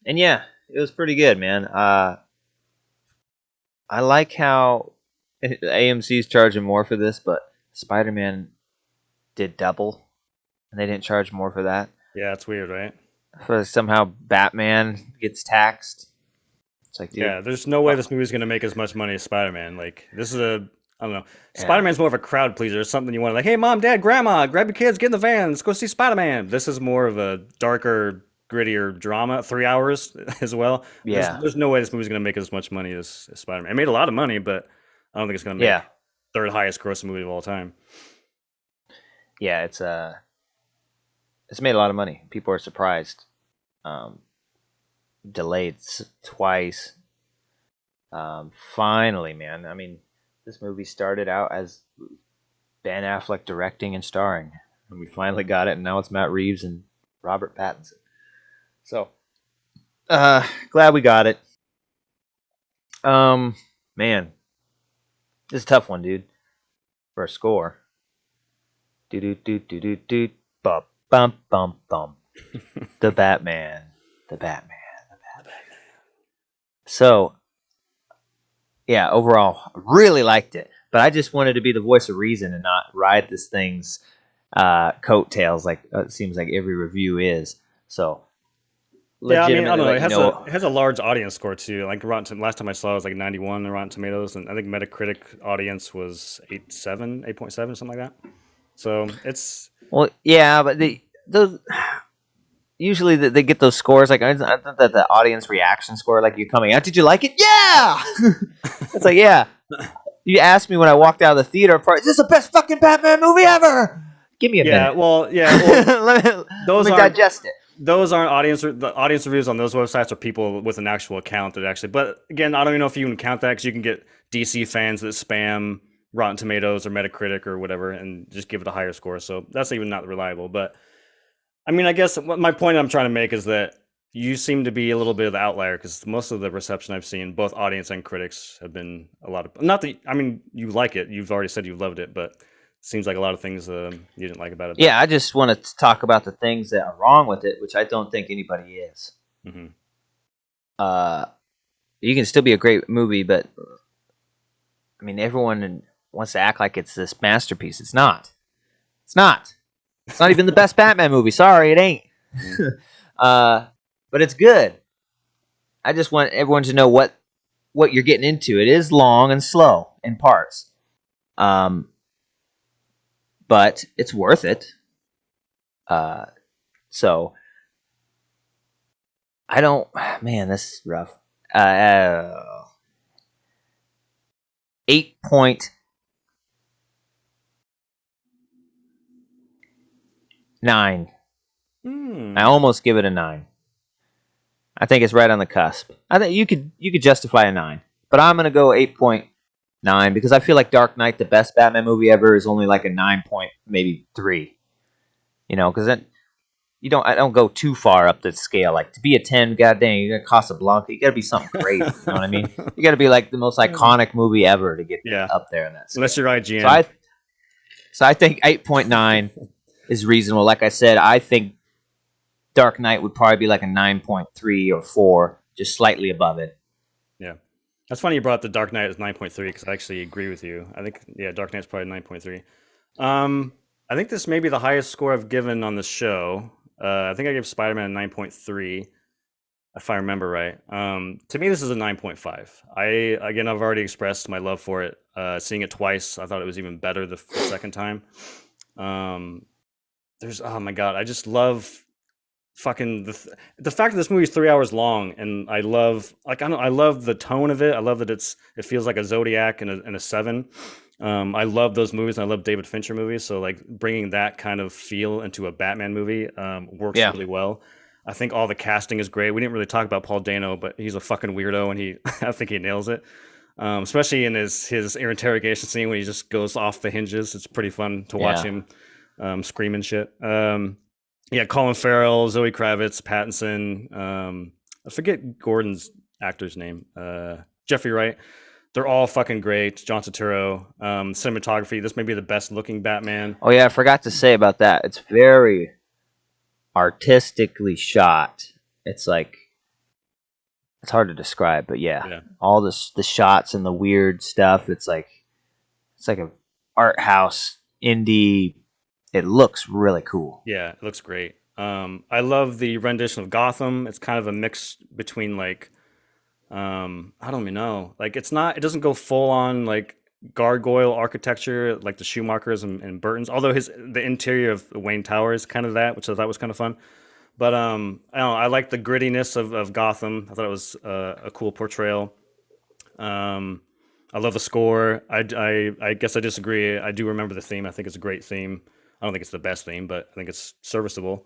yeah, it was pretty good, man. I like how AMC's charging more for this, but Spider-Man did double, and they didn't charge more for that. Yeah, it's weird, right? For somehow Batman gets taxed. It's like, dude, Yeah, there's no way this movie's gonna make as much money as Spider-Man. Like, this is I don't know. yeah, Spider-Man's more of a crowd pleaser, something you want, like, hey, mom, dad, grandma, grab your kids, get in the van, let's go see Spider-Man. This is more of a darker, grittier drama, 3 hours as well. yeah, There's no way this movie's gonna make as much money as Spider-Man. It made a lot of money, but I don't think it's gonna make yeah, third highest grossing movie of all time. yeah. It's made a lot of money. People are surprised. Um, Delayed twice. Finally, man. I mean, this movie started out as Ben Affleck directing and starring, and we finally got it. And now it's Matt Reeves and Robert Pattinson. So, glad we got it. Man, this is a tough one, dude. For a score. Do do do do do do. Bum bum bum bum. The Batman. The Batman. The Batman. So, yeah, overall, really liked it. But I just wanted to be the voice of reason and not ride this thing's coattails like it seems like every review is. So, Yeah, I mean, I don't legitimately know. let you know. It has a large audience score too. Like last time I saw it was like 91 on Rotten Tomatoes, and I think Metacritic audience was 8.7, something like that. So it's Well, yeah, but those usually they get those scores. Like I thought that the audience reaction score, like you're coming out, did you like it? Yeah, it's like yeah. You asked me when I walked out of the theater, is this the best fucking Batman movie ever? Give me a yeah, minute. well, yeah, well, Let me digest it. those aren't the audience reviews on those websites are people with an actual account that actually. But again, I don't even know if you can count that because you can get DC fans that spam Rotten Tomatoes or Metacritic or whatever and just give it a higher score. So that's even not reliable. But I mean, I guess what my point I'm trying to make is that you seem to be a little bit of the outlier because most of the reception I've seen, both audience and critics, have been a lot of not that I mean you like it. You've already said you loved it, but it seems like a lot of things you didn't like about it. Yeah, I just want to talk about the things that are wrong with it, which I don't think anybody is. Mm-hmm. You can still be a great movie, but I mean, everyone wants to act like it's this masterpiece. It's not. It's not. It's not even the best Batman movie. Sorry, it ain't. But it's good. I just want everyone to know what you're getting into. It is long and slow in parts, but it's worth it. So I don't. Man, this is rough. 8.9. I almost give it a 9. I think it's right on the cusp. I think you could justify a 9, but I'm gonna go 8.9 because I feel like Dark Knight, the best Batman movie ever, is only like a 9 point, maybe 3. Because then I don't go too far up the scale. Like to be a 10, goddamn, you got Casablanca. You got to be something great. You know what I mean? You got to be like the most iconic movie ever to get up there in that scale. Unless you're IGN. So I think 8.9 is reasonable. Like I said, I think Dark Knight would probably be like a 9.3 or 4, just slightly above it. Yeah. That's funny you brought the Dark Knight as 9.3 because I actually agree with you. I think, Dark Knight's probably 9.3. I think this may be the highest score I've given on the show. I think I gave Spider-Man a 9.3, if I remember right. To me, this is a 9.5. I've already expressed my love for it. Seeing it twice, I thought it was even better the second time. Oh my God, I just love fucking the fact that this movie is 3 hours long, and I love I love the tone of it. I love that it feels like a Zodiac and a Seven. I love those movies, and I love David Fincher movies. So like bringing that kind of feel into a Batman movie works really well. I think all the casting is great. We didn't really talk about Paul Dano, but he's a fucking weirdo, and I think he nails it. Especially in his interrogation scene when he just goes off the hinges. It's pretty fun to watch him scream and shit. Colin Farrell, Zoe Kravitz, Pattinson. I forget Gordon's actor's name? Jeffrey Wright. They're all fucking great. John Turturro, cinematography. This may be the best looking Batman. Oh yeah, I forgot to say about that. It's very artistically shot. It's like it's hard to describe, but yeah. All the shots and the weird stuff. It's like a art house indie. It looks really cool. Yeah, it looks great. I love the rendition of Gotham. It's kind of a mix between like I don't even know. Like it doesn't go full on like gargoyle architecture like the Schumachers and Burton's. Although the interior of the Wayne Tower is kind of that, which I thought was kind of fun. But I don't know, I like the grittiness of Gotham. I thought it was a cool portrayal. I love the score. I guess I disagree. I do remember the theme. I think it's a great theme. I don't think it's the best theme, but I think it's serviceable.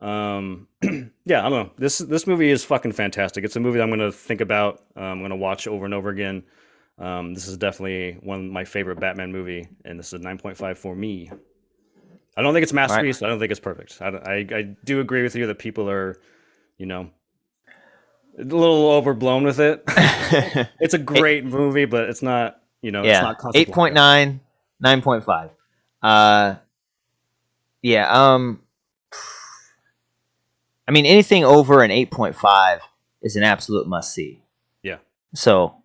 Yeah, I don't know. This movie is fucking fantastic. It's a movie that I'm going to think about. I'm going to watch over and over again. This is definitely one of my favorite Batman movie, and this is a 9.5 for me. I don't think it's masterpiece. Right. I don't think it's perfect. I do agree with you that people are, a little overblown with it. It's a great movie, but it's not, it's not 8.9, 9.5. Yeah, I mean, anything over an 8.5 is an absolute must-see. Yeah. So,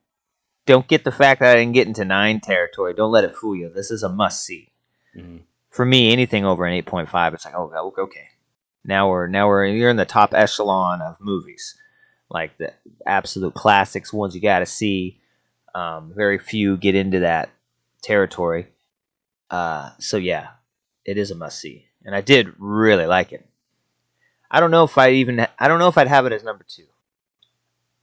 don't get the fact that I didn't get into 9 territory. Don't let it fool you. This is a must-see. Mm-hmm. For me, anything over an 8.5, it's like, oh, okay. Now you're in the top echelon of movies. Like the absolute classics, ones you got to see. Very few get into that territory. So, yeah, it is a must-see. And I did really like it. I don't know if I'd have it as number 2.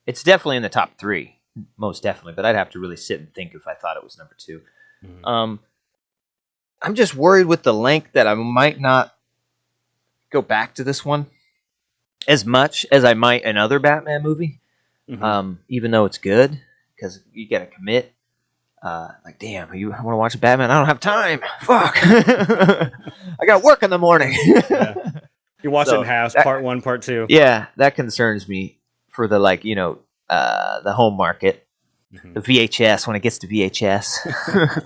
It's definitely in the top 3, most definitely. But I'd have to really sit and think if I thought it was number 2. Mm-hmm. I'm just worried with the length that I might not go back to this one as much as I might another Batman movie. Mm-hmm. Even though it's good, because you got to commit. Like, damn, you want to watch a Batman? I don't have time. Fuck. I got work in the morning. Yeah. You watch it in halves, part 1, part 2. Yeah, that concerns me for the the home market, mm-hmm. The VHS when it gets to VHS.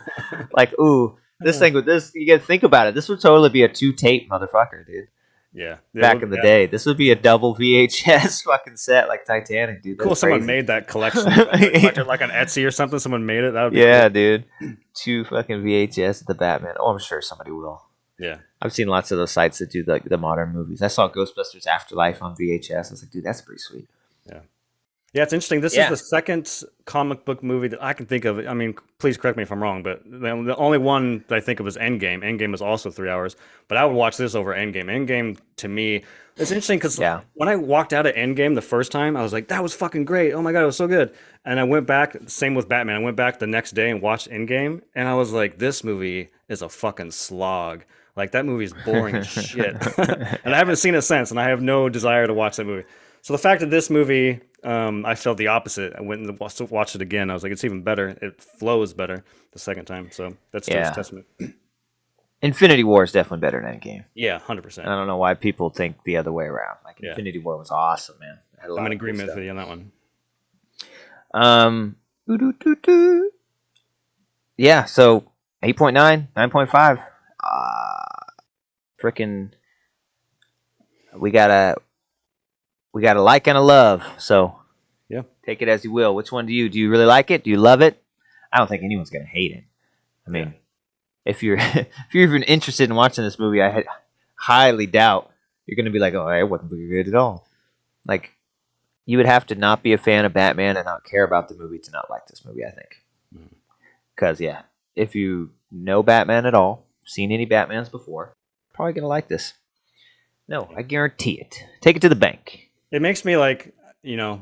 Like, ooh, this thing with this, you got to think about it. This would totally be a 2-tape motherfucker, dude. Yeah. Back in the day, this would be a double VHS fucking set like Titanic, dude. That's cool. Someone made that collection, like on Etsy or something. Someone made it. That would be cool. Dude. 2 fucking VHS of the Batman. Oh, I'm sure somebody will. Yeah, I've seen lots of those sites that do the modern movies. I saw Ghostbusters Afterlife on VHS. I was like, dude, that's pretty sweet. Yeah, it's interesting. This is the second comic book movie that I can think of. I mean, please correct me if I'm wrong, but the only one that I think of is Endgame. Endgame was also 3 hours, but I would watch this over Endgame. Endgame, to me, it's interesting because when I walked out of Endgame the first time, I was like, that was fucking great. Oh my God, it was so good. And I went back, same with Batman. I went back the next day and watched Endgame, and I was like, this movie is a fucking slog. Like, that movie is boring as shit. And I haven't seen it since, and I have no desire to watch that movie. So the fact that this movie, I felt the opposite. I went and watched it again. I was like, it's even better. It flows better the second time. So that's just a testament. Infinity War is definitely better than Endgame. Yeah, 100%. I don't know why people think the other way around. Like, Infinity War was awesome, man. I'm in agreement with you on that one. Yeah, so 8.9, 9.5. Freaking, we got a like and a love. So take it as you will. Which one do you really like it? Do you love it? I don't think anyone's gonna hate it. I mean, if you're even interested in watching this movie, I highly doubt you're gonna be like, oh, it wasn't very good at all. Like, you would have to not be a fan of Batman and not care about the movie to not like this movie, I think. Because if you know Batman at all, seen any Batmans before, probably gonna like this. No, I guarantee it. Take it to the bank. It makes me like, I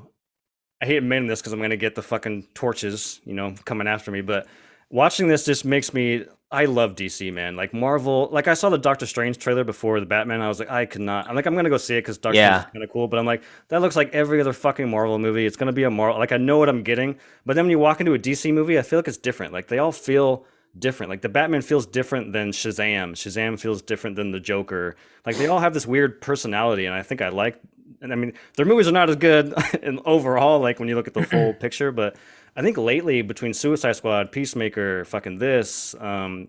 hate admitting this because I'm gonna get the fucking torches, coming after me. But watching this just makes me. I love DC, man. Like Marvel. Like, I saw the Doctor Strange trailer before the Batman. I was like, I could not. I'm gonna go see it because Doctor Strange is kind of cool. But I'm like, that looks like every other fucking Marvel movie. It's gonna be a Marvel. Like, I know what I'm getting. But then when you walk into a DC movie, I feel like it's different. Like, they all feel different. Like, the Batman feels different than Shazam. Shazam feels different than the Joker. Like, they all have this weird personality, and I think I like And I mean, their movies are not as good in overall, like when you look at the full picture. But I think lately between Suicide Squad, Peacemaker, fucking this, and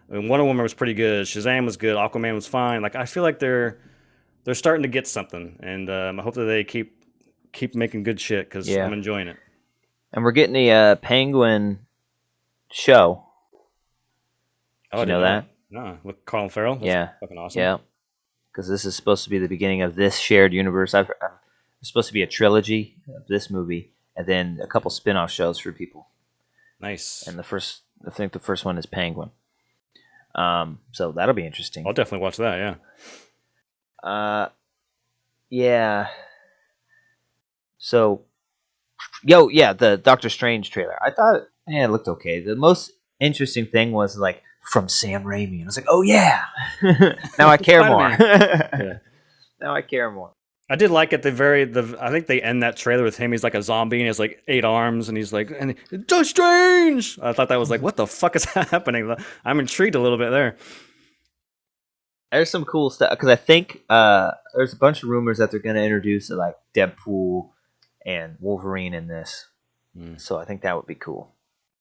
Wonder Woman was pretty good. Shazam was good. Aquaman was fine. Like I feel like they're starting to get something, and I hope that they keep making good shit because Yeah. I'm enjoying it. And we're getting the Penguin show. Did you know that? No, with Colin Farrell. That's Yeah. fucking awesome. Yeah. Because this is supposed to be the beginning of this shared universe. It's supposed to be a trilogy of this movie, and then a couple spin-off shows for people. Nice. And I think the first one is Penguin. So that'll be interesting. I'll definitely watch that. Yeah. Yeah. So, the Doctor Strange trailer. I thought, it looked okay. The most interesting thing was like from Sam Raimi, and I was like, oh yeah, now I care more. Yeah. Now I care more. I did like at I think they end that trailer with him. He's like a zombie and he has like 8 arms and he's like, and Doctor Strange. I thought that was like, what the fuck is happening? I'm intrigued a little bit there. There's some cool stuff because I think there's a bunch of rumors that they're going to introduce like Deadpool and Wolverine in this. So I think that would be cool.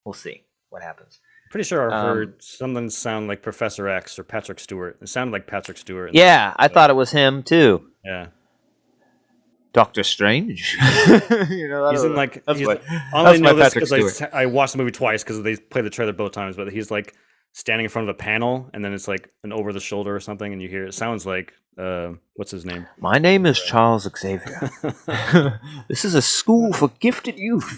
We'll see what happens. Pretty sure I heard something sound like Professor X or Patrick Stewart. It sounded like Patrick Stewart. Yeah, I thought it was him too. Yeah. Doctor Strange. He's in like. I only know this because I watched the movie twice because they played the trailer both times. But he's like standing in front of a panel, and then it's like an over the shoulder or something, and you hear it sounds like what's his name? My name is Charles Xavier. This is a school for gifted youth.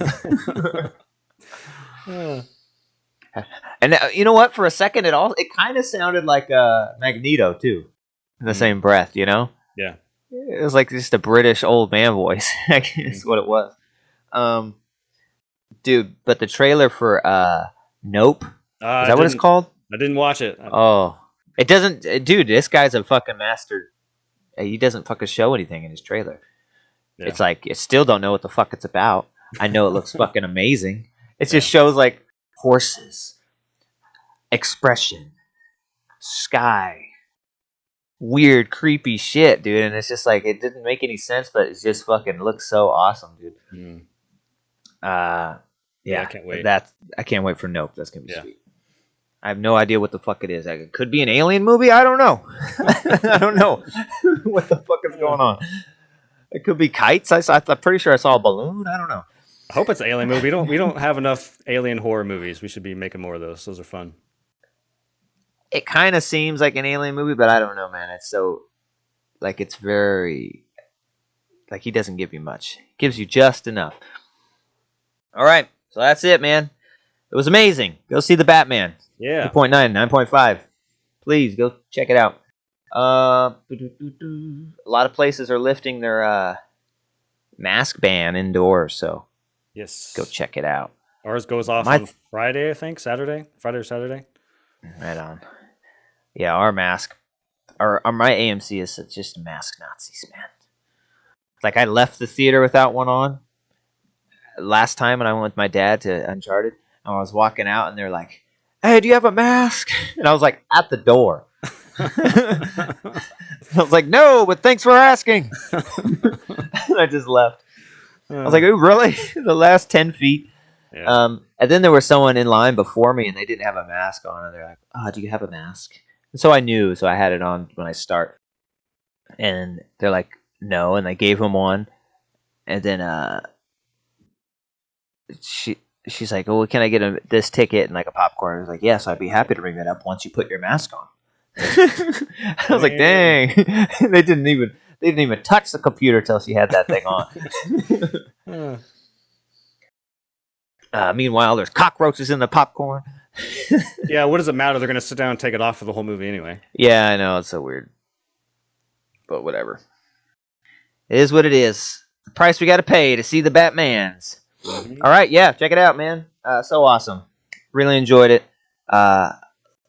And you know what? For a second, it kind of sounded like Magneto too, in the same breath. You know? Yeah. It was like just a British old man voice. I guess what it was. Dude, but the trailer for Nope. Is that what it's called? I didn't watch it. Oh, it doesn't. Dude, this guy's a fucking master. He doesn't fucking show anything in his trailer. Yeah. It's like I still don't know what the fuck it's about. I know it looks fucking amazing. It just shows like horses, expression, sky. Weird, creepy shit, dude, and it's just like it didn't make any sense, but it just fucking looks so awesome, dude. Yeah, I can't wait. I can't wait for Nope. That's gonna be sweet. I have no idea what the fuck it is. It could be an alien movie. I don't know. I don't know what the fuck is going on. It could be kites. I'm pretty sure I saw a balloon. I don't know. I hope it's an alien movie. We don't have enough alien horror movies. We should be making more of those. Those are fun. It kind of seems like an alien movie, but I don't know, man. It's so, like, it's very, like, he doesn't give you much. He gives you just enough. All right, so that's it, man. It was amazing. Go see The Batman. Yeah. 2.9, 9.5. Please, go check it out. A lot of places are lifting their mask ban indoors, so yes, go check it out. Ours goes off on Friday, I think. Friday or Saturday. Right on. Yeah, our mask, my AMC is just mask Nazis, man. Like I left the theater without one on. Last time when I went with my dad to Uncharted, and I was walking out, and they're like, "Hey, do you have a mask?" And I was like, at the door. I was like, "No, but thanks for asking." And I just left. I was like, "Oh, really?" The last 10 feet. Yeah. And then there was someone in line before me, and they didn't have a mask on, and they're like, "Oh, do you have a mask?" And so I knew, so I had it on when I start. And they're like, "No," and I gave him one, and then she's like, "Oh, can I get this ticket and like a popcorn?" I was like, "Yes, I'd be happy to ring that up once you put your mask on." I was like, "Dang!" They didn't even touch the computer till she had that thing on. Meanwhile, there's cockroaches in the popcorn. Yeah, what does it matter? They're going to sit down and take it off for the whole movie anyway. Yeah, I know. It's so weird. But whatever. It is what it is. The price we got to pay to see the Batmans. Mm-hmm. All right, yeah, check it out, man. So awesome. Really enjoyed it.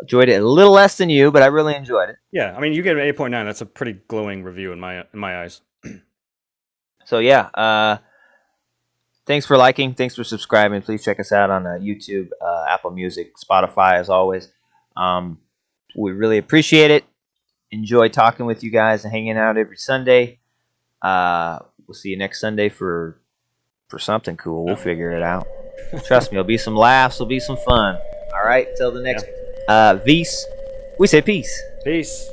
Enjoyed it a little less than you, but I really enjoyed it. Yeah, I mean, you get an 8.9. That's a pretty glowing review in my eyes. So, yeah. Thanks for liking. Thanks for subscribing. Please check us out on YouTube, Apple Music, Spotify, as always. We really appreciate it. Enjoy talking with you guys and hanging out every Sunday. We'll see you next Sunday for something cool. We'll figure it out. Trust me, there'll be some laughs. There'll be some fun. All right, till the next Vs. We say peace. Peace.